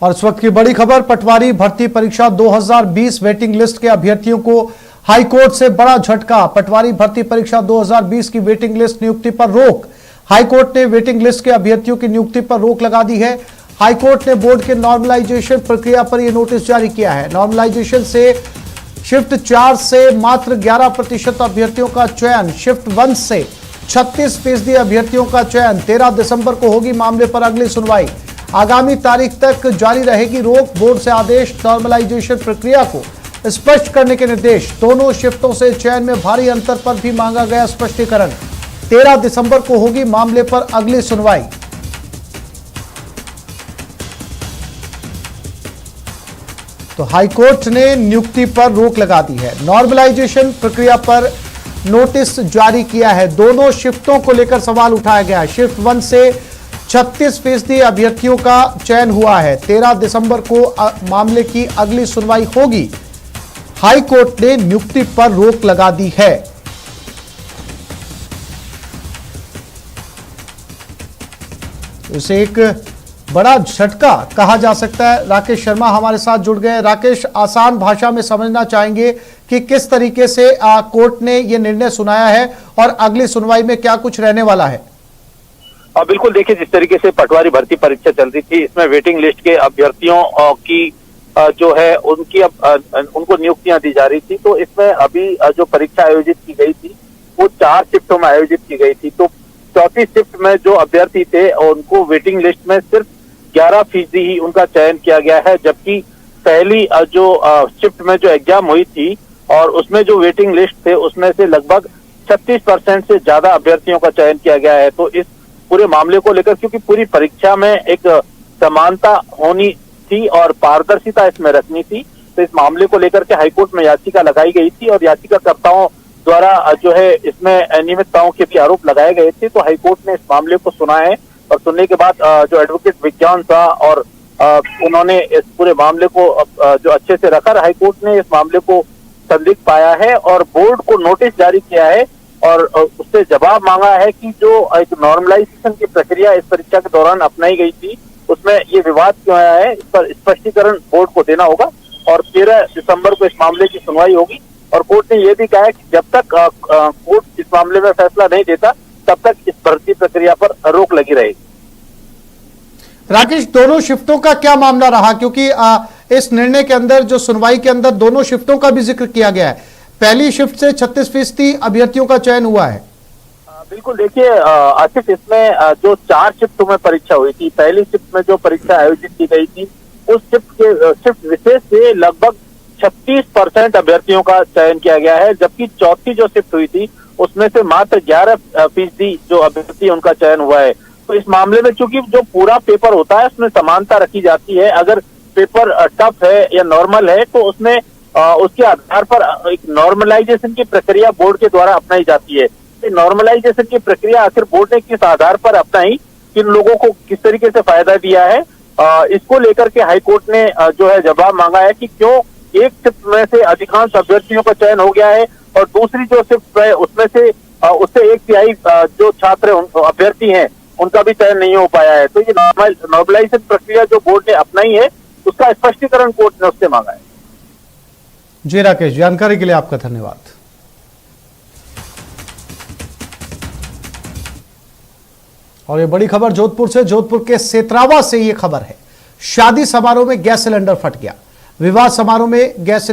और इस वक्त की बड़ी खबर, पटवारी भर्ती परीक्षा 2020 वेटिंग लिस्ट के अभ्यर्थियों को हाईकोर्ट से बड़ा झटका। पटवारी भर्ती परीक्षा 2020 की वेटिंग लिस्ट नियुक्ति पर रोक। हाईकोर्ट ने वेटिंग लिस्ट के अभ्यर्थियों की नियुक्ति पर रोक लगा दी है। हाईकोर्ट ने बोर्ड के नॉर्मलाइजेशन प्रक्रिया पर यह नोटिस जारी किया है। नॉर्मलाइजेशन से शिफ्ट 4 से मात्र 11% अभ्यर्थियों का चयन, शिफ्ट 1 से 36% अभ्यर्थियों का चयन। 13 दिसंबर को होगी मामले पर अगली सुनवाई। आगामी तारीख तक जारी रहेगी रोक। बोर्ड से आदेश, नॉर्मलाइजेशन प्रक्रिया को स्पष्ट करने के निर्देश। दोनों शिफ्टों से चयन में भारी अंतर पर भी मांगा गया स्पष्टीकरण। 13 दिसंबर को होगी मामले पर अगली सुनवाई। तो हाईकोर्ट ने नियुक्ति पर रोक लगा दी है। नॉर्मलाइजेशन प्रक्रिया पर नोटिस जारी किया है। दोनों शिफ्टों को लेकर सवाल उठाया गया है। शिफ्ट 1 से 36% अभ्यर्थियों का चयन हुआ है। 13 दिसंबर को मामले की अगली सुनवाई होगी। हाईकोर्ट ने नियुक्ति पर रोक लगा दी है। इसे एक बड़ा झटका कहा जा सकता है। राकेश शर्मा हमारे साथ जुड़ गए। राकेश, आसान भाषा में समझना चाहेंगे कि किस तरीके से कोर्ट ने यह निर्णय सुनाया है और अगली सुनवाई में क्या कुछ रहने वाला है। बिल्कुल, देखिए, जिस तरीके से पटवारी भर्ती परीक्षा चल रही थी, इसमें वेटिंग लिस्ट के अभ्यर्थियों की जो है उनकी उनको नियुक्तियां दी जा रही थी। तो इसमें अभी जो परीक्षा आयोजित की गई थी वो 4 शिफ्टों में आयोजित की गई थी। तो चौथी शिफ्ट में जो अभ्यर्थी थे उनको वेटिंग लिस्ट में सिर्फ 11% ही उनका चयन किया गया है, जबकि पहली जो शिफ्ट में जो एग्जाम हुई थी और उसमें जो वेटिंग लिस्ट थे उसमें से लगभग 36% से ज्यादा अभ्यर्थियों का चयन किया गया है। तो इस पूरे मामले को लेकर, क्योंकि पूरी परीक्षा में एक समानता होनी थी और पारदर्शिता इसमें रखनी थी, तो इस मामले को लेकर के हाईकोर्ट में याचिका लगाई गई थी और याचिकाकर्ताओं द्वारा जो है इसमें अनियमितताओं के भी आरोप लगाए गए थे। तो हाईकोर्ट ने इस मामले को सुना है और सुनने के बाद जो एडवोकेट विज्ञान था और उन्होंने इस पूरे मामले को जो अच्छे से रखा। हाईकोर्ट ने इस मामले को संदिग्ध पाया है और बोर्ड को नोटिस जारी किया है और उससे जवाब मांगा है कि जो एक नॉर्मलाइजेशन की प्रक्रिया इस परीक्षा के दौरान अपनाई गई थी उसमें ये विवाद क्यों आया है, इस पर स्पष्टीकरण बोर्ड को देना होगा। और 13 दिसंबर को इस मामले की सुनवाई होगी और कोर्ट ने यह भी कहा है कि जब तक कोर्ट इस मामले में फैसला नहीं देता तब तक इस भर्ती प्रक्रिया पर रोक लगी रहेगी। राकेश, दोनों शिफ्टों का क्या मामला रहा, क्योंकि इस निर्णय के अंदर जो सुनवाई के अंदर दोनों शिफ्टों का भी जिक्र किया गया है। पहली शिफ्ट से 36% अभ्यर्थियों का चयन हुआ है। बिल्कुल, देखिए आसिफ, इसमें जो 4 शिफ्टों में परीक्षा हुई थी, पहली शिफ्ट में जो परीक्षा आयोजित की गई थी उस शिफ्ट विशेष से लगभग 36% अभ्यर्थियों का चयन किया गया है, जबकि चौथी जो शिफ्ट हुई थी उसमें से मात्र 11% जो अभ्यर्थी उनका चयन हुआ है। तो इस मामले में चूंकि जो पूरा पेपर होता है उसमें समानता रखी जाती है। अगर पेपर टफ है या नॉर्मल है तो उसमें उसके आधार पर एक नॉर्मलाइजेशन की प्रक्रिया बोर्ड के द्वारा अपनाई जाती है। नॉर्मलाइजेशन की प्रक्रिया आखिर बोर्ड ने किस आधार पर अपनाई, किन लोगों को किस तरीके से फायदा दिया है, इसको लेकर के हाईकोर्ट ने जो है जवाब मांगा है कि क्यों एक शिफ्ट में से अधिकांश अभ्यर्थियों का चयन हो गया है और दूसरी जो शिफ्ट है उसमें से उससे 1/3 जो छात्र अभ्यर्थी हैं उनका भी चयन नहीं हो पाया है। तो ये नॉर्मलाइजेशन प्रक्रिया जो बोर्ड ने अपनाई है उसका स्पष्टीकरण कोर्ट ने उससे मांगा है। जी राकेश, जानकारी के लिए आपका धन्यवाद। और ये बड़ी खबर जोधपुर से, जोधपुर के सेतरावा से ये खबर है। शादी समारोह में गैस सिलेंडर फट गया। विवाह समारोह में गैस